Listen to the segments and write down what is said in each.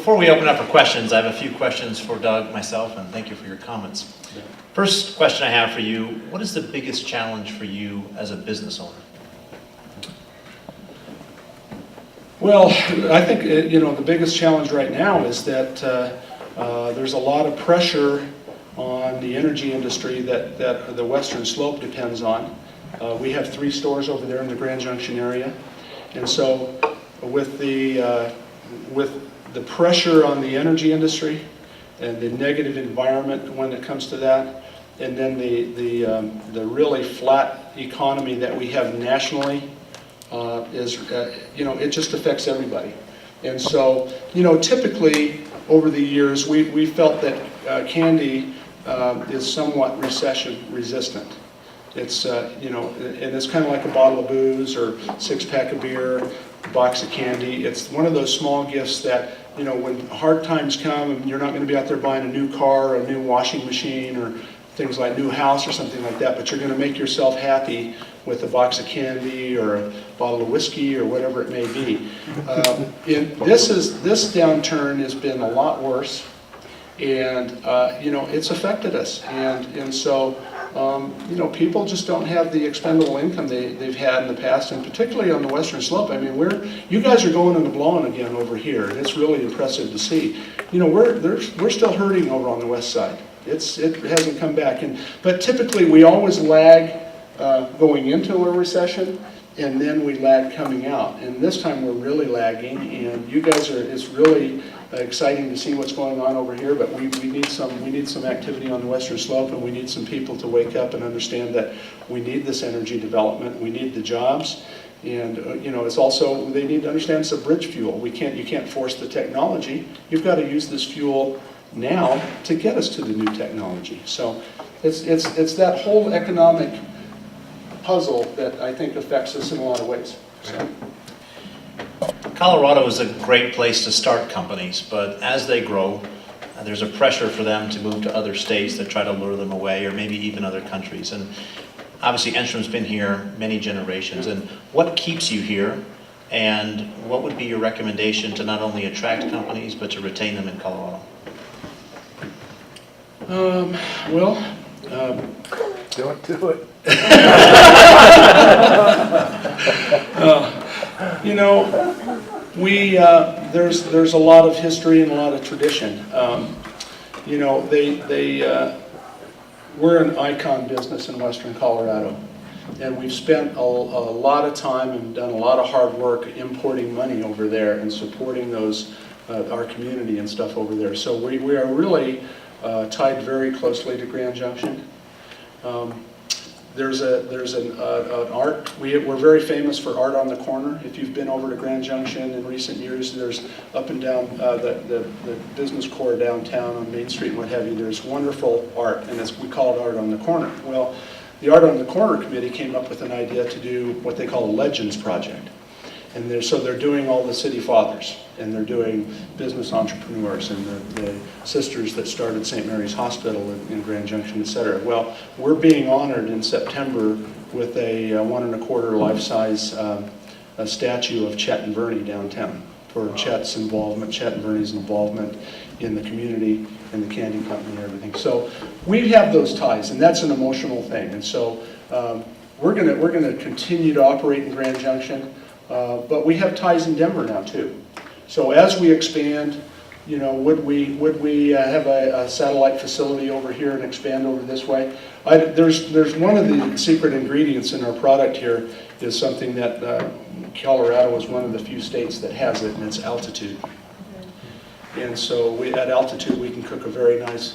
Before we open up for questions, I have a few questions for Doug, myself, and thank you for your comments. Yeah. First question I have for you, what is the biggest challenge for you as a business owner? Well, I think the biggest challenge right now is that there's a lot of pressure on the energy industry that the Western Slope depends on. We have 3 stores over there in the Grand Junction area, and so with the pressure on the energy industry and the negative environment when it comes to that, and then the really flat economy that we have nationally, it just affects everybody. And so, typically over the years, we felt that candy is somewhat recession resistant. It's, and it's kind of like a bottle of booze or 6-pack of beer, a box of candy. It's one of those small gifts that, when hard times come and you're not going to be out there buying a new car or a new washing machine or things like new house or something like that, but you're going to make yourself happy with a box of candy or a bottle of whiskey or whatever it may be. This downturn has been a lot worse, and it's affected us, and so people just don't have the expendable income they've had in the past, and particularly on the Western Slope. I mean, you guys are going and blowing again over here, and it's really impressive to see. We're still hurting over on the west side. It hasn't come back, but typically we always lag going into a recession, and then we lag coming out. And this time we're really lagging, and you guys it's really exciting to see what's going on over here, but we need some activity on the Western Slope, and we need some people to wake up and understand that we need this energy development, we need the jobs, and it's also, they need to understand it's a bridge fuel. You can't force the technology. You've got to use this fuel now to get us to the new technology. So it's that whole economic puzzle that I think affects us in a lot of ways. So. Colorado is a great place to start companies, but as they grow, there's a pressure for them to move to other states that try to lure them away, or maybe even other countries. And obviously Enstrom's been here many generations, and what keeps you here, and what would be your recommendation to not only attract companies but to retain them in Colorado? Don't do it. There's a lot of history and a lot of tradition. We're an icon business in Western Colorado, and we've spent a lot of time and done a lot of hard work importing money over there and supporting our community and stuff over there. So we are really tied very closely to Grand Junction. There's an art. We're very famous for art on the corner. If you've been over to Grand Junction in recent years, there's up and down the business core downtown on Main Street and what have you. There's wonderful art, and we call it art on the corner. Well, the Art on the Corner committee came up with an idea to do what they call a Legends project. And so they're doing all the city fathers, and they're doing business entrepreneurs and the sisters that started St. Mary's Hospital in Grand Junction, et cetera. Well, we're being honored in September with a 1 1/4 life-size statue of Chet and Bernie downtown for Chet and Bernie's involvement in the community and the candy company and everything. So we have those ties, and that's an emotional thing. And so we're gonna continue to operate in Grand Junction. But we have ties in Denver now too. So as we expand, would we have a satellite facility over here and expand over this way? There's one of the secret ingredients in our product here is something that Colorado is one of the few states that has it, and it's altitude. And so at altitude we can cook a very nice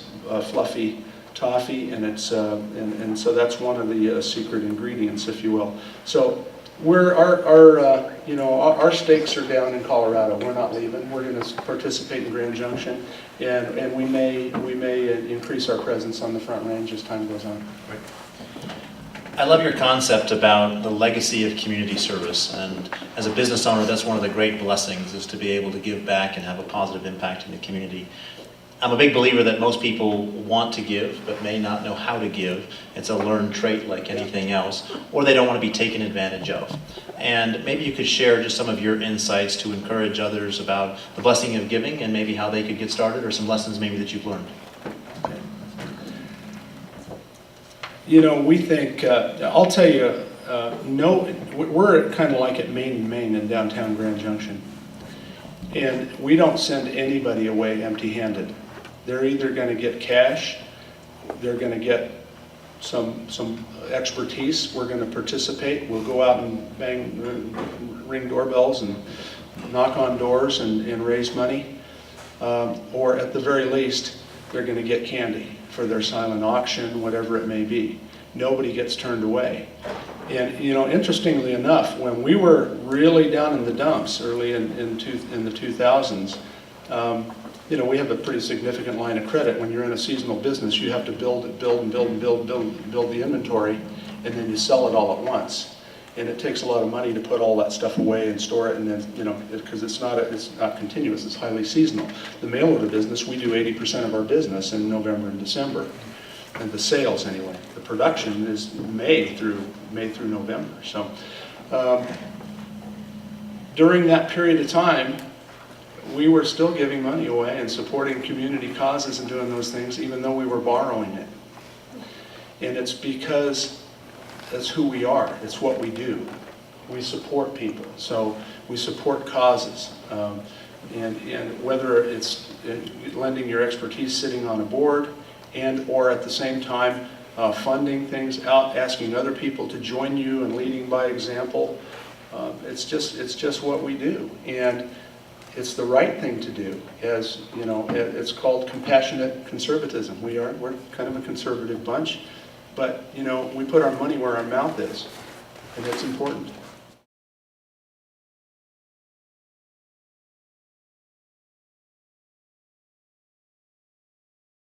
fluffy toffee, and it's and so that's one of the secret ingredients, if you will. So. Our stakes are down in Colorado. We're not leaving. We're going to participate in Grand Junction, and we may increase our presence on the Front Range as time goes on. I love your concept about the legacy of community service, and as a business owner, that's one of the great blessings, is to be able to give back and have a positive impact in the community. I'm a big believer that most people want to give, but may not know how to give. It's a learned trait like anything else, or they don't want to be taken advantage of. And maybe you could share just some of your insights to encourage others about the blessing of giving and maybe how they could get started, or some lessons maybe that you've learned. You know, we think, I'll tell you, no, we're kind of like at Main in downtown Grand Junction. And we don't send anybody away empty-handed. They're either going to get cash, they're going to get some expertise, we're going to participate, we'll go out and ring doorbells and knock on doors and raise money. Or at the very least, they're going to get candy for their silent auction, whatever it may be. Nobody gets turned away. And you know, interestingly enough, when we were really down in the dumps early in the 2000s, you know, we have a pretty significant line of credit. When you're in a seasonal business, you have to build the inventory, and then you sell it all at once. And it takes a lot of money to put all that stuff away and store it, and then, you know, because it's not continuous, it's highly seasonal. The mail order business, we do 80% of our business in November and December, and the sales anyway. The production is May through November. So during that period of time, we were still giving money away and supporting community causes and doing those things, even though we were borrowing it. And it's because that's who we are. It's what we do. We support people. So we support causes. And whether it's lending your expertise sitting on a board and or at the same time funding things out, asking other people to join you and leading by example, it's just what we do. And it's the right thing to do. As you know, it's called compassionate conservatism. We're kind of a conservative bunch, but you know, we put our money where our mouth is, and it's important.